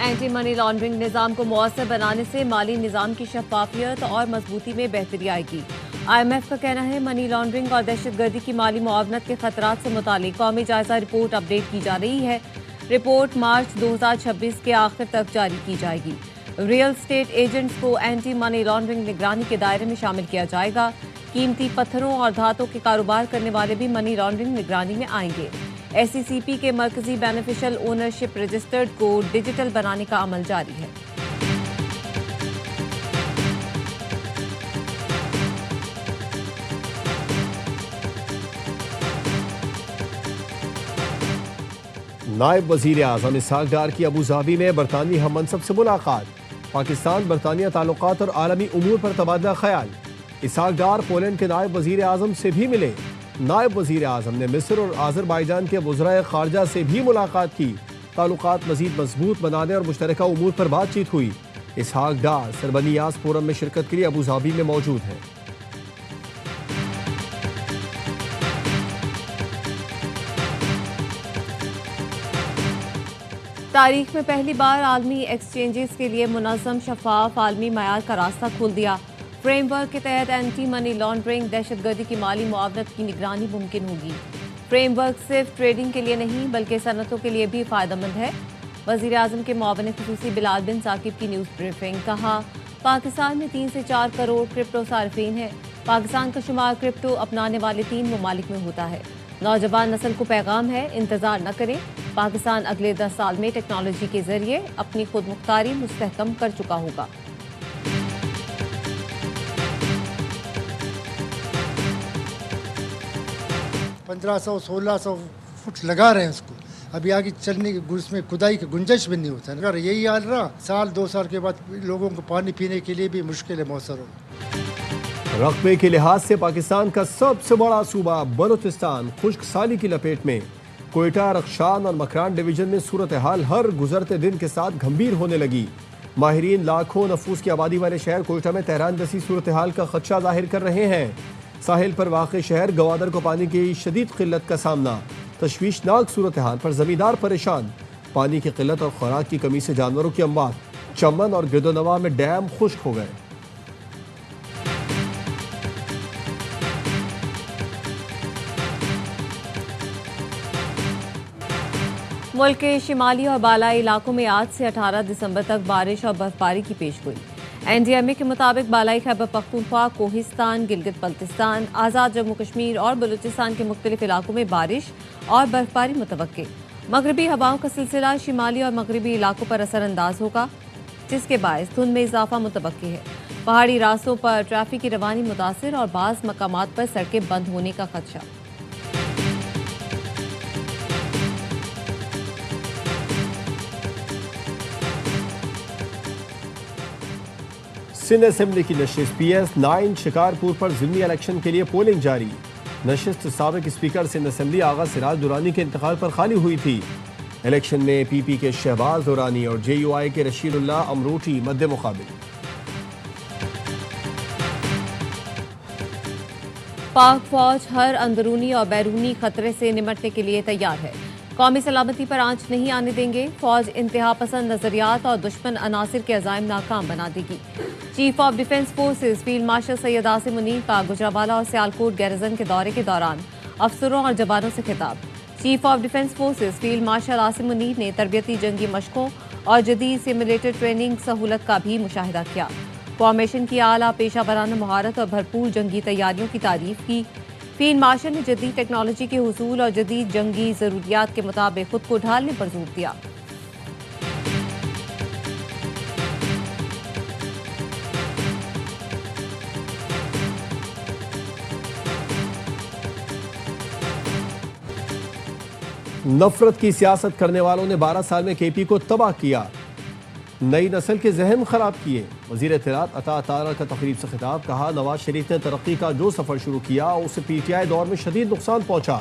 Anti money laundering निज़ाम को मौसर बनाने से माली निज़ाम की शफाफियत और मजबूती में बेहतरी आएगी। IMF का कहना है मनी लॉन्ड्रिंग और दहशतगर्दी की माली मुआवनत के खतरात से मुतालिक कौमी जायजा रिपोर्ट अपडेट की जा रही है। रिपोर्ट मार्च 2026 के आखिर तक जारी की जाएगी। रियल स्टेट एजेंट्स को एंटी मनी लॉन्ड्रिंग निगरानी के दायरे में शामिल किया जाएगा। कीमती पत्थरों और धातों के कारोबार करने वाले भी मनी लॉन्ड्रिंग निगरानी में आएंगे। SECP के मरकजी बेनिफिशियल ओनरशिप रजिस्टर्ड को डिजिटल बनाने का अमल जारी है। नायब वजीर आजम इसहाक डार की अबू धाबी में बरतानवी हम मनसब से मुलाकात। पाकिस्तान बरतानिया ताल्लुकात और आलमी उमूर पर तबादला ख्याल। इसहाक डार पोलैंड के नायब वजीर आजम से भी मिले। नायब वजीर आजम ने मिस्र और आज़रबाईजान के वज़राए ख़ारजा से भी मुलाकात की। ताल्लुकात मज़ीद मजबूत बनाने और मुश्तरका उमूर पर बातचीत हुई। इसहाक डार सरबनियाज फोरम में शिरकत के लिए अबू धाबी में मौजूद हैं। तारीख में पहली बार आलमी एक्सचेंजेस के लिए मुनज़्ज़म शफाफ आलमी मयार का रास्ता खोल दिया। फ्रेमवर्क के तहत एंटी मनी लॉन्ड्रिंग दहशतगर्दी की माली मुआवनत की निगरानी मुमकिन होगी। फ्रेमवर्क सिर्फ ट्रेडिंग के लिए नहीं बल्कि सनतों के लिए भी फ़ायदेमंद है। वज़ीर आज़म के मुआविन ख़ुसूसी बिलाल बिन साकिब की न्यूज़ ब्रीफिंग। कहा, पाकिस्तान में 3 से 4 करोड़ क्रिप्टो सार्फिन हैं। पाकिस्तान का शुमार क्रिप्टो अपनाने वाले 3 ममालिक में होता है। नौजवान नस्ल को पैगाम है, इंतज़ार न करें। पाकिस्तान अगले 10 साल में टेक्नोलॉजी के जरिए अपनी खुद मुख्तारी मुस्तहकम कर चुका होगा। पंद्रह 1600 फुट लगा रहे हैं उसको। अभी आगे चलने की उसमें खुदाई की गुंजाइश भी नहीं होता है। अगर यही हाल रहा साल 2 साल के बाद लोगों को पानी पीने के लिए भी मुश्किल मौसर हो। रकबे के लिहाज से पाकिस्तान का सबसे बड़ा सूबा बलूचिस्तान खुश्क साली की लपेट में। कोयटा, रख्शान और मकरान डिवीजन में सूरत हाल हर गुजरते दिन के साथ गंभीर होने लगी। माहिरीन लाखों नफूस की आबादी वाले शहर कोयटा में तेहरान जैसी सूरत हाल का खदशा जाहिर कर रहे हैं। साहिल पर वाक़ शहर गवादर को पानी की शदीद किल्लत का सामना। तशवीशनाक सूरत हाल पर ज़मींदार परेशान। पानी की किल्लत और खुराक की कमी से जानवरों की अमवात। चमन और गिरदोनवा में डैम खुश्क हो गए। मुल्क के शिमाली और बालाई इलाकों में आज से 18 दिसंबर तक बारिश और बर्फबारी की पेशगोई। NDMA के मुताबिक बालाई खैबर पख्तूनख्वा, कोहिस्तान, गिलगित बल्तिस्तान, आज़ाद जम्मू कश्मीर और बलूचिस्तान के मुख्तलिफ इलाकों में बारिश और बर्फबारी मुतवक्के। मगरबी हवाओं का सिलसिला शिमाली और मगरबी इलाकों पर असरअंदाज होगा, जिसके बायस धुंध में इजाफा मुतवक्के है। पहाड़ी रास्तों पर ट्रैफिक की रवानी मुतासिर और बाज़ मकामात पर सड़कें बंद होने का खदशा। सिंध असेंबली की नशिस्त PS9 शिकारपुर पर ज़िमनी इलेक्शन के लिए पोलिंग जारी। नशिस्त साबिक स्पीकर सिंध असेंबली आगा सिराज दुरानी के इंतकाल पर खाली हुई थी। इलेक्शन में PP के शहबाज दुरानी और JUI के रशीदुल्लाह अमरोटी मद्दे मुकाबिल। पाक फौज हर अंदरूनी और बैरूनी खतरे से निमटने के लिए तैयार है। कौमी सलामती पर आंच नहीं आने देंगे। फौज इंतहा पसंद नजरियात और दुश्मन अनासिर के अज़ाइम नाकाम बना देगी। Chief of defence forces field marshal Syed Asim Munir का गुजरावाला और सियालकोट गैरिजन के दौरे के दौरान अफसरों और जवानों से खिताब। Chief of defence forces field marshal Asim Munir ने तरबियती जंगी मशकों और जदीद सिमुलेटेड ट्रेनिंग सहूलत का भी मुशाहिदा किया। फॉर्मेशन की आला पेशा वराना महारत और भरपूर जंगी तैयारियों की तारीफ की। फील्ड मार्शल ने जदीद टेक्नोलॉजी के हुसूल और जदीद जंगी ज़रूरियात के मुताबिक खुद को ढालने पर जोर दिया। नफरत की सियासत करने वालों ने 12 साल में KP को तबाह किया, नई नस्ल के जहन खराब किए। वज़ीर इत्तलात अता तारा का तकरीब से खिताब। कहा, नवाज शरीफ ने तरक्की का जो सफ़र शुरू किया उसे PTI दौर में शदीद नुकसान पहुंचा।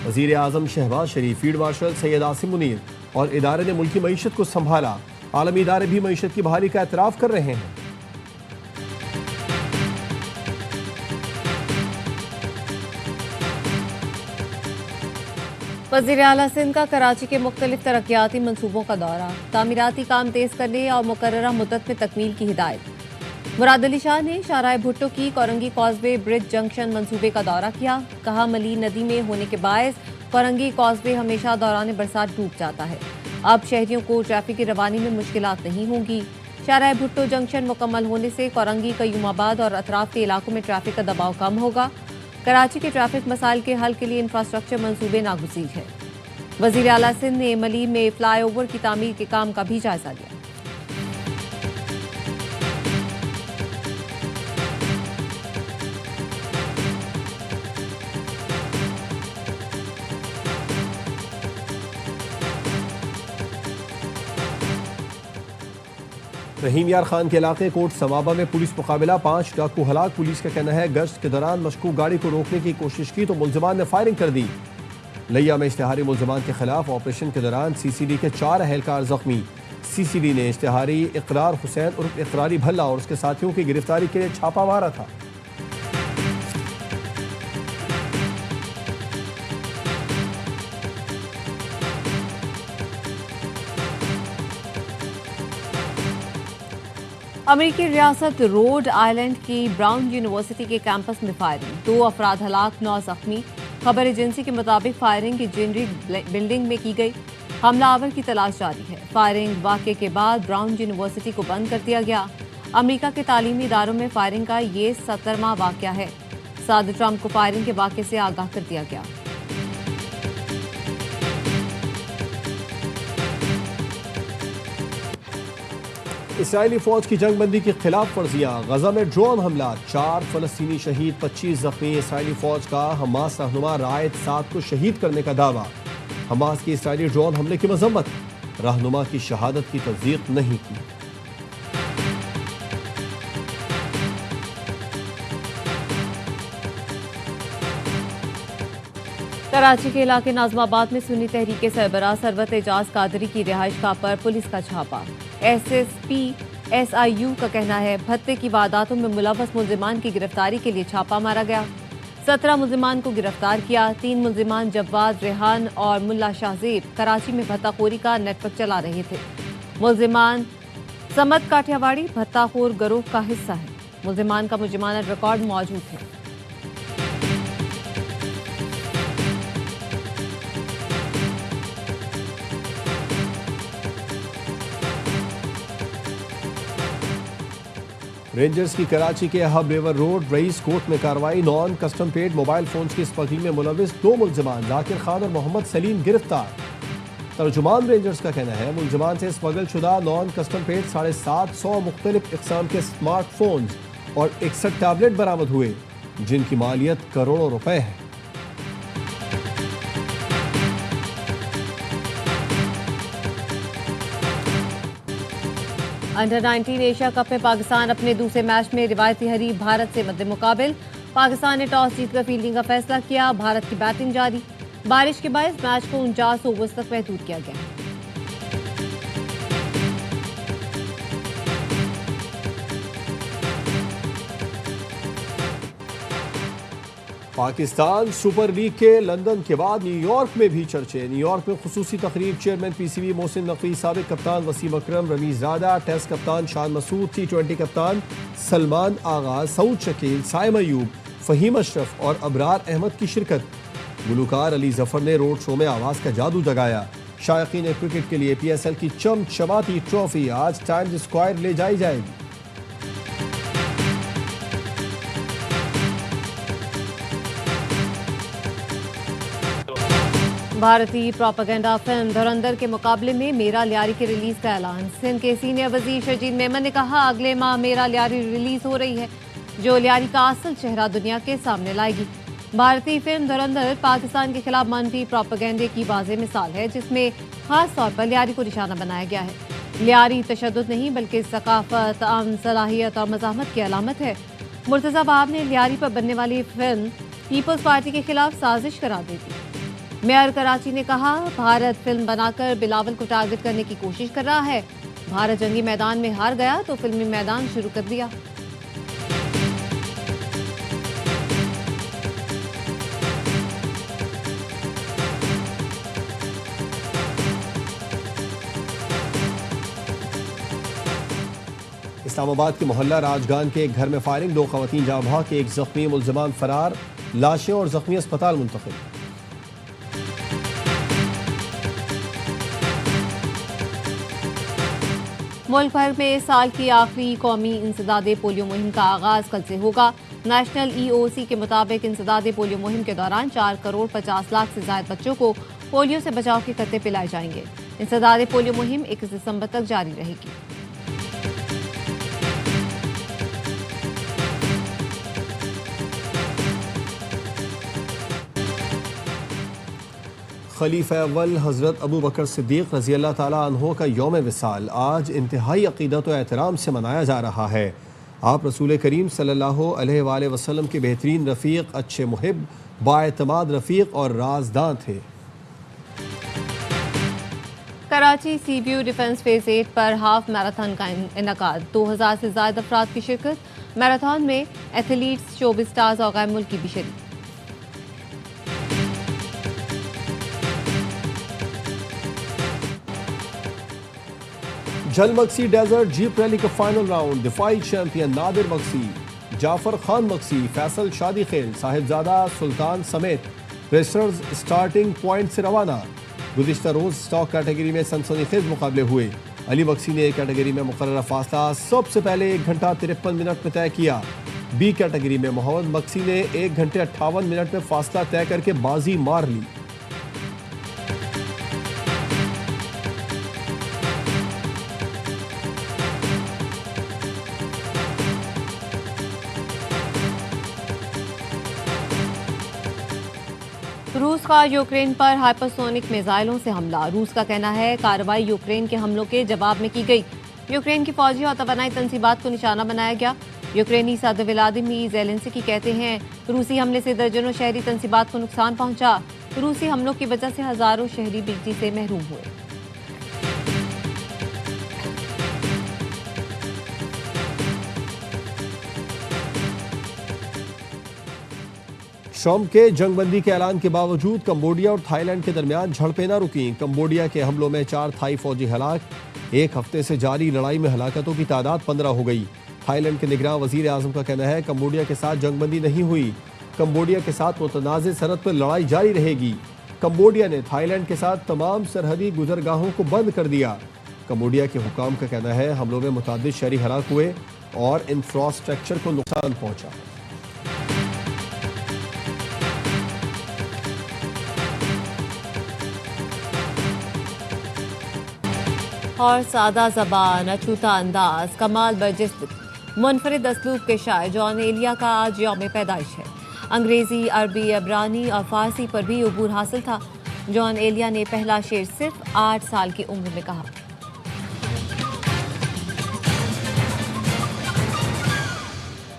वज़ीर आज़म शहबाज शरीफ, फील्ड मार्शल सैयद आसिम मुनीर और इदारे ने मुल्की मईशत को संभाला। आलमी इदारे भी मईशत की बहाली का एतराफ़ कर रहे हैं। वज़ीर आला सिंध का कराची के मुख्तलिफ तरक्याती मनसूबों का दौरा, तामीराती काम तेज करने और मुकर्ररा मुद्दत में तकमील की हिदायत। मुराद अली शाह ने शाहराह भुट्टो की कोरंगी कॉजवे ब्रिज जंक्शन मंसूबे का दौरा किया। कहा, मली नदी में होने के बायस कोरंगी कॉजवे हमेशा दौरान बरसात डूब जाता है। अब शहरियों को ट्रैफिक की रवानी में मुश्किलात नहीं होंगी। शाहराह भुट्टो जंक्शन मुकम्मल होने से कोरंगी, कयूमाबाद और अतराफ के इलाकों में ट्रैफिक का दबाव कम होगा। कराची के ट्रैफिक मसाइल के हल के लिए इंफ्रास्ट्रक्चर मंसूबे नागुज़ीर है। वज़ीर आला सिंध ने मली में फ्लाईओवर की तामीर के काम का भी जायजा लिया। रहीम यार खान के इलाके कोट समाबा में पुलिस मुकाबला, 5 डाकू हलाक। पुलिस का कहना है गश्त के दौरान मशकूक गाड़ी को रोकने की कोशिश की तो मुलजमान ने फायरिंग कर दी। लिया में इश्तिहारी मुलजमान के खिलाफ ऑपरेशन के दौरान CCD के 4 एहलकार जख्मी। CCD ने इश्तिहारी इकरार हुसैन उर्फ इकरारी भल्ला और उसके साथियों की गिरफ्तारी के लिए छापा मारा था। अमेरिकी रियासत रोड आइलैंड की ब्राउन यूनिवर्सिटी के कैंपस में फायरिंग, 2 अफराद हलाक, 9 जख्मी। खबर एजेंसी के मुताबिक फायरिंग की जेनरिक बिल्डिंग में की गई। हमलावर की तलाश जारी है। फायरिंग वाक़े के बाद ब्राउन यूनिवर्सिटी को बंद कर दिया गया। अमेरिका के तालीमी इदारों में फायरिंग का ये 17वां वाक़या है। सदर ट्रंप को फायरिंग के वाक़े से आगाह कर दिया गया। इसराइली फौज की जंगबंदी की खिलाफ वर्जियां, गजा में ड्रोन हमला, 4 फलस्तीनी शहीद, 25 जख्मी। इसराइली फौज का हमास रहनुमा रायत 7 को शहीद करने का दावा। हमास की इसराइली ड्रोन हमले की मजम्मत, रहनुमा की शहादत की तस्दीक नहीं की। कराची के इलाके नाजमाबाद में सुन्नी तहरीक के सरबराह सरवत एजाज कादरी की रिहाइशगाह पर पुलिस का छापा। SSP SIU का कहना है भत्ते की वारदातों में मुलव्वस मुल्जिमान की गिरफ्तारी के लिए छापा मारा गया। 17 मुल्जिमान को गिरफ्तार किया। 3 मुल्जिमान जव्वाद, रेहान और मुल्ला शाहजेब कराची में भत्ताखोरी का नेटवर्क चला रहे थे। मुल्जिमान समत काठियावाड़ी भत्ताखोर गिरोह का हिस्सा है। मुल्जिमान का मुल्जिमाना रिकॉर्ड मौजूद है। रेंजर्स की कराची के hub river road rice court में कार्रवाई। Non custom paid mobile phones की स्मगलिंग में मुलविस 2 मुल्जिमान जाकिर खान और मोहम्मद सलीम गिरफ्तार। तर्जुमान रेंजर्स का कहना है मुल्जिमान से स्मगल शुदा नॉन कस्टम पेड 750 मुख्तलिफ इकसाम के स्मार्टफोन्स और 61 टैबलेट बरामद हुए, जिनकी मालियत करोड़ों रुपए है। अंडर 19 एशिया कप में पाकिस्तान अपने दूसरे मैच में रिवायती हरीफ भारत से मद्दे मुकाबिल। पाकिस्तान ने टॉस जीतकर फील्डिंग का फैसला किया। भारत की बैटिंग जारी। बारिश के बायस मैच को 49 ओवर्स तक महदूद किया गया। पाकिस्तान सुपर लीग के लंदन के बाद न्यूयॉर्क में भी चर्चे। न्यूयॉर्क में खुसूसी तकरीब, चेयरमैन PCB मोहसिन नकवी, साबिक कप्तान वसीम अकरम, रमीज रादा, टेस्ट कप्तान शान मसूद, T20 कप्तान सलमान आगा, सऊद शकील, साइम अयूब, फहीम अशरफ और अबरार अहमद की शिरकत। गुलूकार अली जफर ने रोड शो में आवाज़ का जादू जगाया। शायकीन क्रिकेट के लिए PSL की चमचमाती ट्रॉफी आज टाइम्स स्क्वायर ले जाई जाएगी। भारतीय प्रोपेगेंडा फिल्म धुरंधर के मुकाबले में मेरा लियारी के रिलीज का ऐलान। सिंध के सीनियर वजीर शरजील मेमन ने कहा, अगले माह मेरा लियारी रिलीज हो रही है, जो लियारी का असल चेहरा दुनिया के सामने लाएगी। भारतीय फिल्म धुरंधर पाकिस्तान के खिलाफ मनफी प्रोपेगेंडे की वाज़ेह मिसाल है, जिसमें खास तौर पर लियारी को निशाना बनाया गया है। लियारी तशद्दुद नहीं बल्कि सकाफत, अमन, सलाहियत और मज़ाहमत की अलामत है। मुर्तज़ा बाब ने लियारी पर बनने वाली फिल्म पीपल्स पार्टी के खिलाफ साजिश करार दी थी। मेयर कराची ने कहा, भारत फिल्म बनाकर बिलावल को टारगेट करने की कोशिश कर रहा है। भारत जंगी मैदान में हार गया तो फिल्मी मैदान शुरू कर दिया। इस्लामाबाद के मोहल्ला राजगान के एक घर में फायरिंग, 2 खवातीन जाँ बहक, 1 जख्मी, मुलजमान फरार, लाशें और जख्मी अस्पताल मुंतकिल। मुल्क भर में साल की आखिरी कौमी इंसदादे पोलियो मुहिम का आगाज कल से होगा। नेशनल EOC के मुताबिक इंसदादे पोलियो मुहिम के दौरान 4 करोड़ 50 लाख से ज्यादा बच्चों को पोलियो से बचाव के कत्ते पिलाए जाएंगे। इंसदादे पोलियो मुहिम 21 दिसंबर तक जारी रहेगी। खलीफा अव्वल हज़रत अबू बकर सिद्दीक़ रज़ी अल्लाह ताला अन्हो का यौम विसाल आज इंतहाई अक़ीदत व एहतराम से मनाया जा रहा है। आप रसूल करीम सल्लल्लाहु अलैहि वसल्लम के बेहतरीन रफ़ीक, अच्छे मुहिब, बाएतमाद रफ़ीक और राजदां थे। कराची CBU डिफेंस फेज 8 पर हाफ मैराथन का इनकाद, 2000 से ज्यादा अफराद की शिरकत। मैराथन में एथलीट्स, शोबिज़ स्टार्स और गैर मुल्की भी शरीक। जल मक्सी डेजर्ट जीप रैली का फाइनल राउंड, दिफाई चैंपियन नादिर मक्सी, जाफर खान मक्सी, फैसल शादी खेल, साहिबजादा सुल्तान समेत रेसर्स स्टार्टिंग पॉइंट से रवाना। गुज़िश्ता रोज स्टॉक कैटेगरी में सनसनीखेज मुकाबले हुए। अली बक्सी ने कैटेगरी में मुकर्रर फासला सबसे पहले 1 घंटा 53 मिनट में तय किया। बी कैटेगरी में मोहम्मद मक्सी ने 1 घंटे 58 मिनट में फासला तय करके बाजी मार ली। रूस का यूक्रेन पर हाइपरसोनिक मिसाइलों से हमला। रूस का कहना है कार्रवाई यूक्रेन के हमलों के जवाब में की गई। यूक्रेन की फौजी और तवानाई तंसीबात को निशाना बनाया गया। यूक्रेनी सदर व्लादिमीर ज़ेलेंस्की कहते हैं रूसी हमले से दर्जनों शहरी तंसीबात को नुकसान पहुंचा। रूसी हमलों की वजह से हजारों शहरी बिजली से महरूम हुए। शॉम के जंगबंदी के ऐलान के बावजूद कंबोडिया और थाईलैंड के दरमियान झड़पें न रुकी। कंबोडिया के हमलों में 4 थाई फौजी हलाक। 1 हफ्ते से जारी लड़ाई में हलाकतों की तादाद 15 हो गई। थाईलैंड के निगरान वजीर आजम का कहना है कंबोडिया के साथ जंगबंदी नहीं हुई। कंबोडिया के साथ मुतनाज़ सरहद पर लड़ाई जारी रहेगी। कंबोडिया ने थाईलैंड के साथ तमाम सरहदी गुजरगाहों को बंद कर दिया। कंबोडिया के हुकाम का कहना है हमलों में मुतअद्दिद शहरी हलाक हुए और इंफ्रास्ट्रक्चर को नुकसान पहुंचा। और सादा ज़बान, अछूता अंदाज, कमाल बर्जिस्त, मुनफरिद असलूब के शायर जॉन एलिया का आज यौम पैदाइश है। अंग्रेज़ी, अरबी, अबरानी और फ़ारसी पर भी अबूर हासिल था। जॉन एलिया ने पहला शेर सिर्फ 8 साल की उम्र में कहा।